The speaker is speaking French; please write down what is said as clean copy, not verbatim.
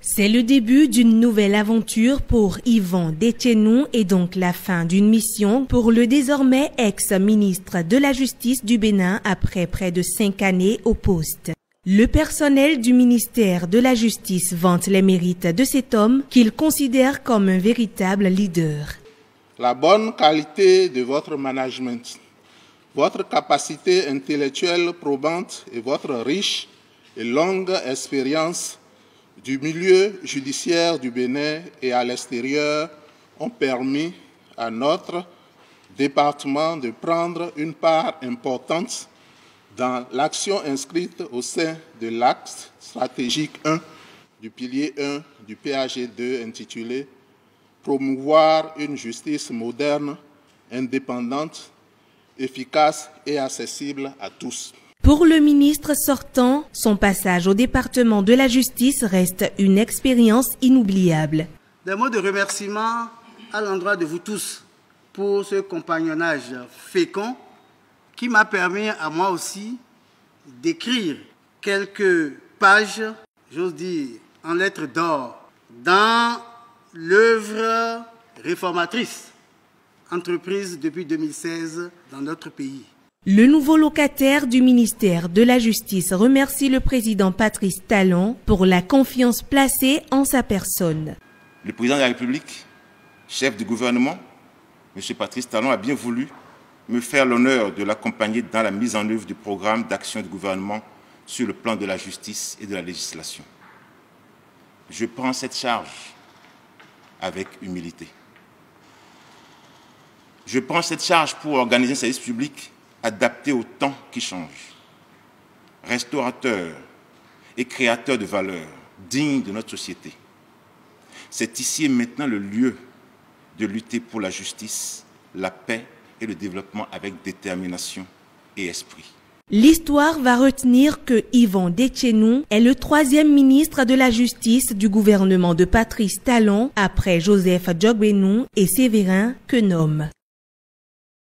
C'est le début d'une nouvelle aventure pour Yvan Détchenou et donc la fin d'une mission pour le désormais ex-ministre de la Justice du Bénin après près de 5 années au poste. Le personnel du ministère de la Justice vante les mérites de cet homme qu'il considère comme un véritable leader. La bonne qualité de votre management, votre capacité intellectuelle probante et votre riche et longue expérience du milieu judiciaire du Bénin et à l'extérieur ont permis à notre département de prendre une part importante dans l'action inscrite au sein de l'axe stratégique 1 du pilier 1 du PAG2 intitulé « Promouvoir une justice moderne, indépendante, efficace et accessible à tous ». Pour le ministre sortant, son passage au département de la justice reste une expérience inoubliable. Des mots de remerciement à l'endroit de vous tous pour ce compagnonnage fécond qui m'a permis à moi aussi d'écrire quelques pages, j'ose dire, en lettres d'or, dans l'œuvre réformatrice entreprise depuis 2016 dans notre pays. Le nouveau locataire du ministère de la Justice remercie le président Patrice Talon pour la confiance placée en sa personne. Le président de la République, chef du gouvernement, M. Patrice Talon, a bien voulu me faire l'honneur de l'accompagner dans la mise en œuvre du programme d'action du gouvernement sur le plan de la justice et de la législation. Je prends cette charge avec humilité. Je prends cette charge pour organiser un service public adapté au temps qui change, restaurateur et créateur de valeurs dignes de notre société. C'est ici et maintenant le lieu de lutter pour la justice, la paix et le développement avec détermination et esprit. L'histoire va retenir que Yvan Détchenou est le 3e ministre de la Justice du gouvernement de Patrice Talon après Joseph Djogbenou et Séverin Quenom.